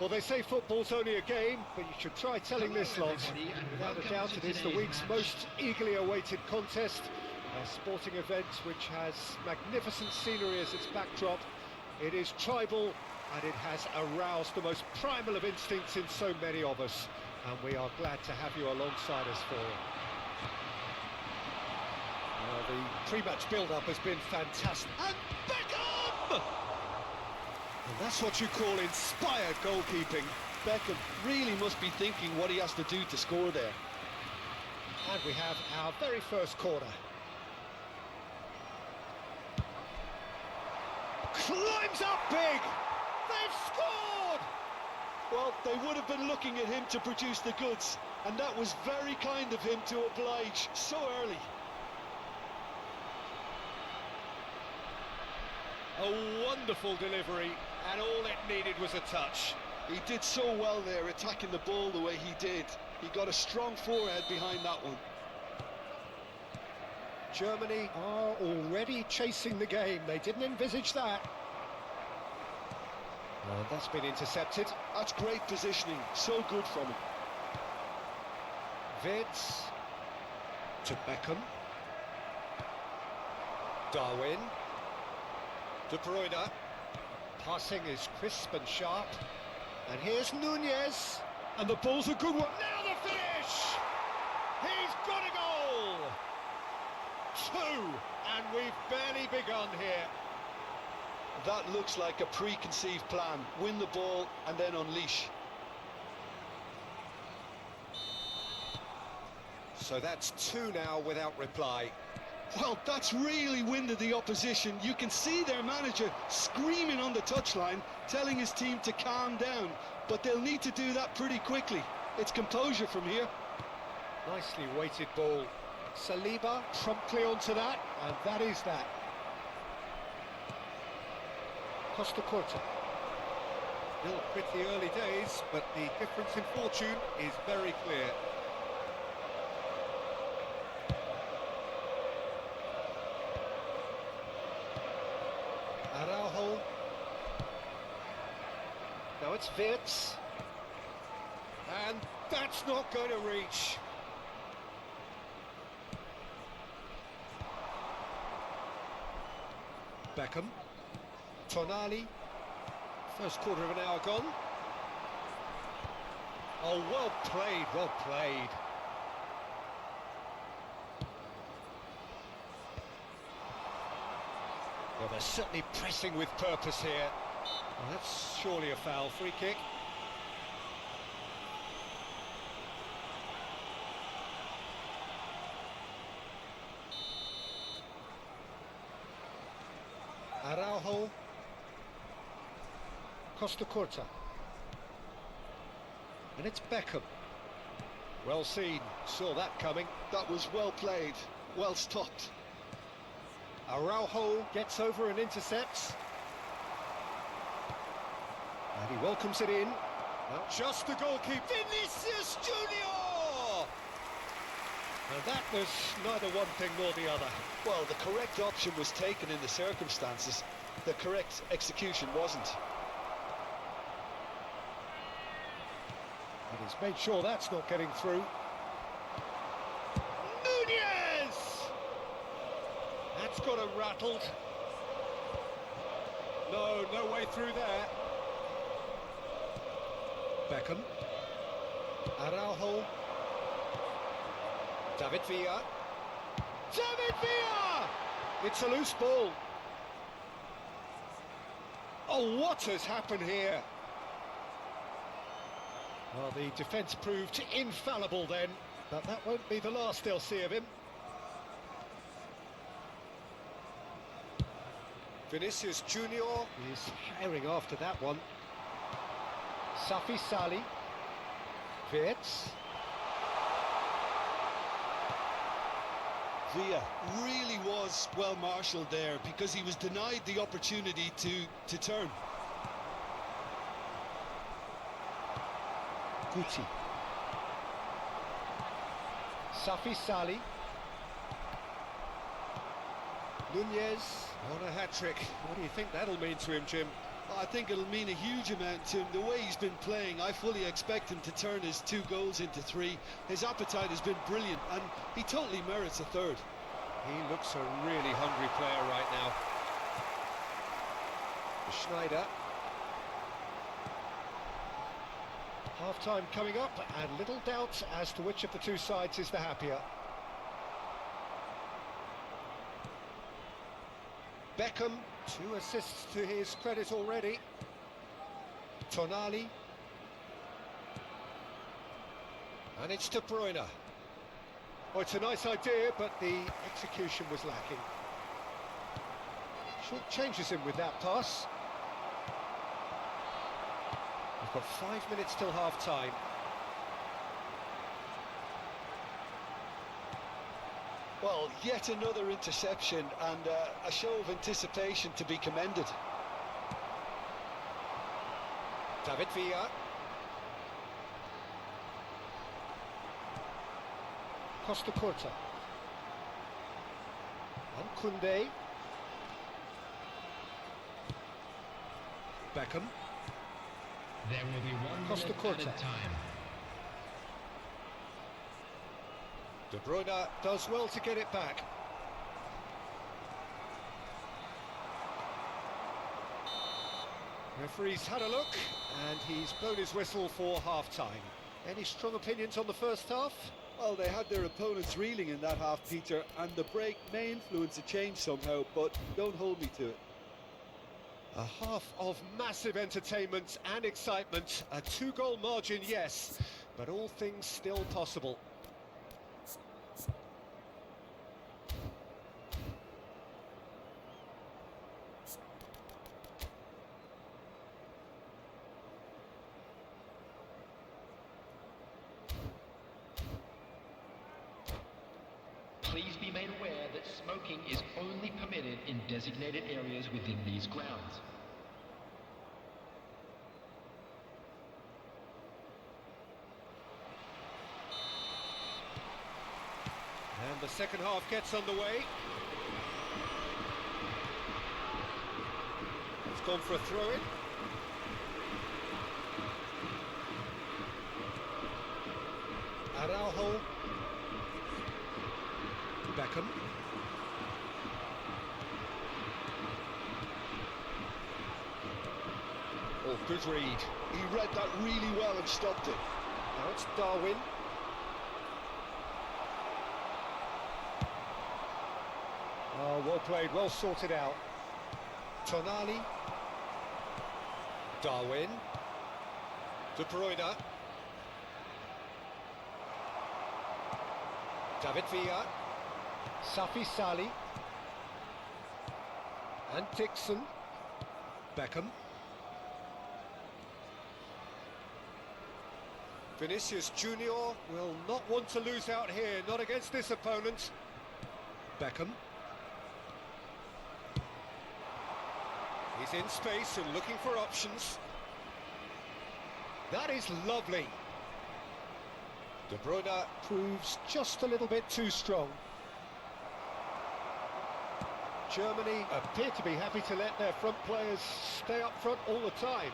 Well, they say football's only a game, but you should try telling this lot. Without a doubt, it is the week's most eagerly awaited contest. A sporting event which has magnificent scenery as its backdrop. It is tribal, and it has aroused the most primal of instincts in so many of us. And we are glad to have you alongside us for it. The pre-match build-up has been fantastic. And Beckham! And that's what you call inspired goalkeeping. Beckham really must be thinking what he has to do to score there. And we have our very first corner. Climbs up big! They've scored! Well, they would have been looking at him to produce the goods, and that was very kind of him to oblige so early. A wonderful delivery, and all it needed was a touch. He did so well there, attacking the ball the way he did. He got a strong forehead behind that one. Germany are already chasing the game. They didn't envisage that. And that's been intercepted. That's great positioning. So good from him. Vids to Beckham. Darwin. De Bruyne. Passing is crisp and sharp. And here's Nunez. And the ball's a good one. Now the finish! He's got a goal! 2, and we've barely begun here. That looks like a preconceived plan. Win the ball and then unleash. So that's 2 now without reply. Well, that's really winded the opposition. You can see their manager screaming on the touchline, telling his team to calm down. But they'll need to do that pretty quickly. It's composure from here. Nicely weighted ball. Saliba promptly onto that, and that is that. Costa Corta. Still pretty early days, but the difference in fortune is very clear. Araujo. Now it's Wirtz. And that's not going to reach. Beckham. Tonali. First quarter of an hour gone. Oh, well played, well played. Well, they're certainly pressing with purpose here. Well, that's surely a foul. Free kick. Araujo. Costa Corta. And it's Beckham. Well seen, saw that coming. That was well played, well stopped. Araujo gets over and intercepts. And he welcomes it in. Well, just the goalkeeper. Vinicius Junior! And that was neither one thing nor the other. Well, the correct option was taken in the circumstances. The correct execution wasn't. And he's made sure that's not getting through. Nunez! That's got him rattled. No way through there. Beckham. Araujo. David Villa. David Villa! It's a loose ball. Oh, what has happened here? Well, the defence proved infallible then, but that won't be the last they'll see of him. Vinicius Junior is herring after that one. Safi Sali. Wirtz. Villa really was well marshalled there because he was denied the opportunity to turn. Kunci. Safi Sali. Nunez on a hat-trick. What do you think that'll mean to him, Jim? I think it'll mean a huge amount to him. The way he's been playing, I fully expect him to turn his 2 goals into 3. His appetite has been brilliant, and he totally merits a third. He looks a really hungry player right now. Schneider. Half-time coming up, and little doubt as to which of the two sides is the happier. Beckham, 2 assists to his credit already. Tonali. And it's De Bruyne. Oh, it's a nice idea, but the execution was lacking. Short changes him with that pass. We've got 5 minutes till half-time. Well, yet another interception, and a show of anticipation to be commended. David Villa. Costa Curta. And Koundé. Beckham. There will be 1 Costa minute Curta. added time. De Bruyne does well to get it back. Referee's had a look, and he's blown his whistle for half-time. Any strong opinions on the first half? Well, they had their opponents reeling in that half, Peter, and the break may influence a change somehow, but don't hold me to it. A half of massive entertainment and excitement. A 2-goal margin, yes, but all things still possible. Please be made aware that smoking is only permitted in designated areas within these grounds. And the second half gets underway. It's gone for a throw-in. Araujo. Beckham. Oh, good read. He read that really well and stopped it. Now it's Darwin. Oh, well played, well sorted out. Tonali. Darwin. De Bruyne. David Villa. Safi Sali. And Dixon. Beckham. Vinicius Junior will not want to lose out here, not against this opponent. Beckham. He's in space and looking for options. That is lovely. De Bruyne proves just a little bit too strong. Germany appear to be happy to let their front players stay up front all the time.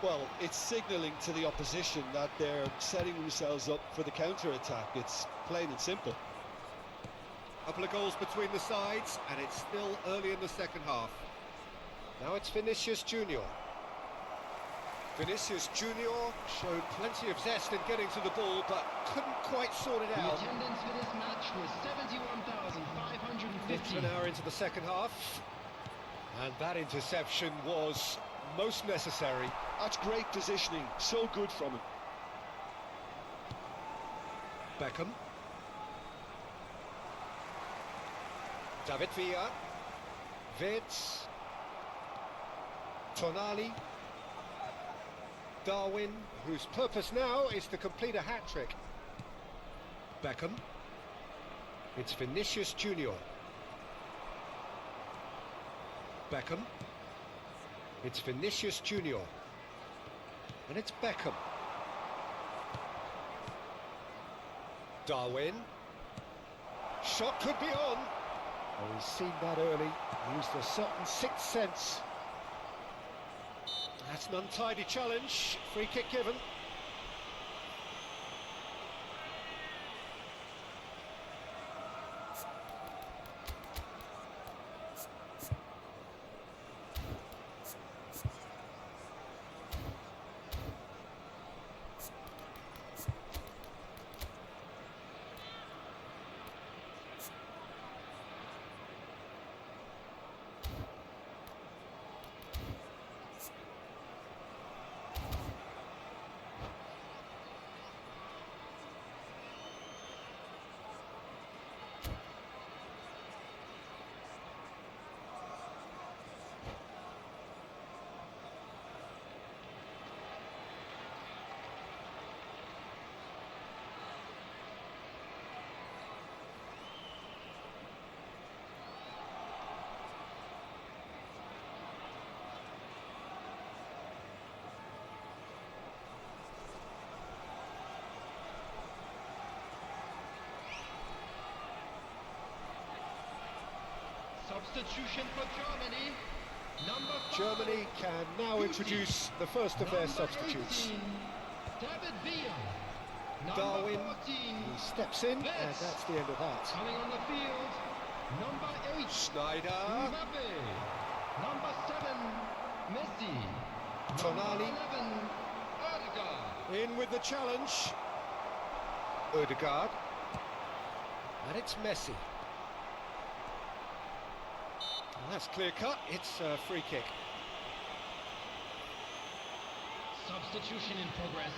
Well, it's signalling to the opposition that they're setting themselves up for the counter-attack. It's plain and simple. A couple of goals between the sides, and it's still early in the second half. Now it's Vinicius Junior. Vinicius Junior showed plenty of zest in getting to the ball, but couldn't quite sort it The out. attendance for this match was 71,550. It's an hour into the second half, and that interception was most necessary. That's great positioning, so good from him. Beckham. David Villa. Vitz. Tonali. Darwin, whose purpose now is to complete a hat-trick. Beckham. It's Vinicius Junior. Beckham. It's Vinicius Junior. And it's Beckham. Darwin. Shot could be on. Oh, he's seen that early. Used a certain sixth sense. That's an untidy challenge. Free kick given. Substitution for Germany. Number 5. Germany can now introduce the first of their substitutes. 18, David Villa. Darwin, 14, he steps in, and that's the end of that. coming on the field. Number 8, Schneider, Mbappe. Number 7, Messi. Tonali. Number 11, Odegaard. in with the challenge. Odegaard, and it's Messi. And that's clear cut, it's a free kick. Substitution in progress.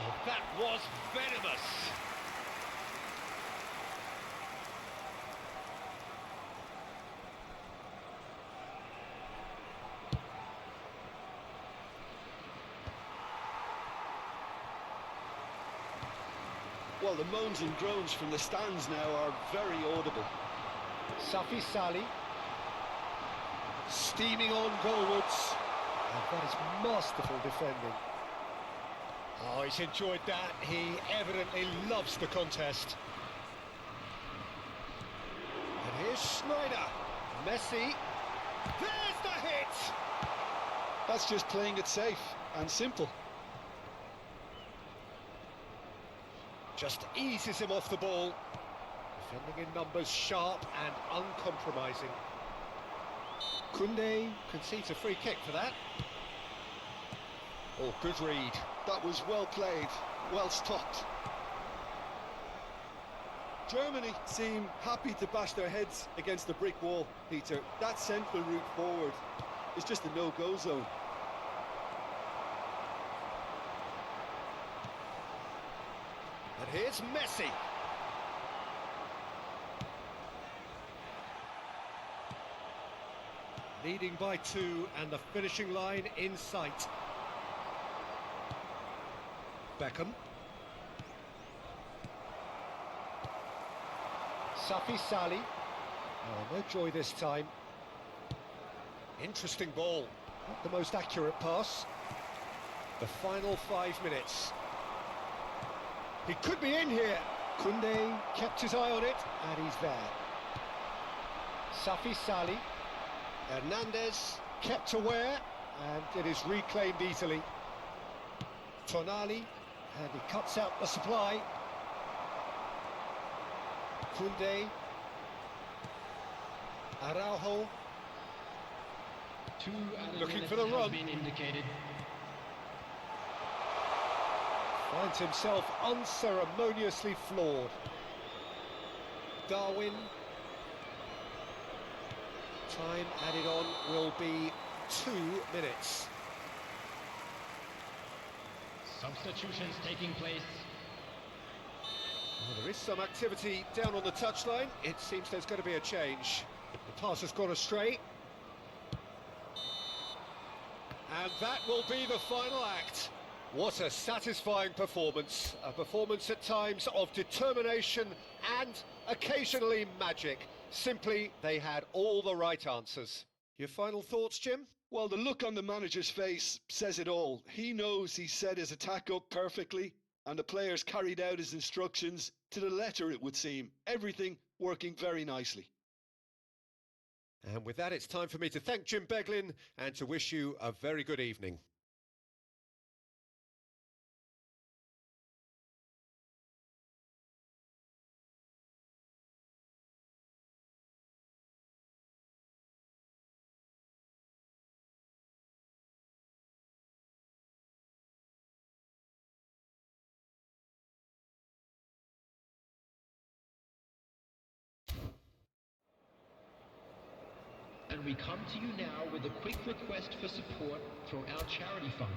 Oh, that was venomous. Well, the moans and groans from the stands now are very audible. Safi Sali, steaming on goalwards. And that is masterful defending. Oh, he's enjoyed that. He evidently loves the contest. And here's Schneider. Messi. There's the hit! That's just playing it safe and simple. Just eases him off the ball. Defending in numbers, sharp and uncompromising. Koundé concedes a free kick for that. Oh, good read. That was well played, well stopped. Germany seem happy to bash their heads against the brick wall, Peter. That central route forward is just a no-go zone. And here's Messi. Leading by 2 and the finishing line in sight. Beckham. Safi Sali. Oh, no joy this time. Interesting ball. Not the most accurate pass. The final 5 minutes. He could be in here. Koundé kept his eye on it, and he's there. Safi Sali. Hernandez kept aware, and it is reclaimed easily. Tonali, and he cuts out the supply. Koundé. Araujo. Two added Looking minutes for the has run. been indicated. Finds himself unceremoniously floored. Darwin. Time added on will be 2 minutes. Substitutions taking place. Well, there is some activity down on the touchline. It seems there's going to be a change. The pass has gone astray. And that will be the final act. What a satisfying performance. A performance at times of determination and occasionally magic. Simply, they had all the right answers. Your final thoughts, Jim? Well, the look on the manager's face says it all. He knows he set his attack up perfectly, and the players carried out his instructions to the letter, it would seem. Everything working very nicely. And with that, it's time for me to thank Jim Beglin and to wish you a very good evening. And we come to you now with a quick request for support for our charity fund.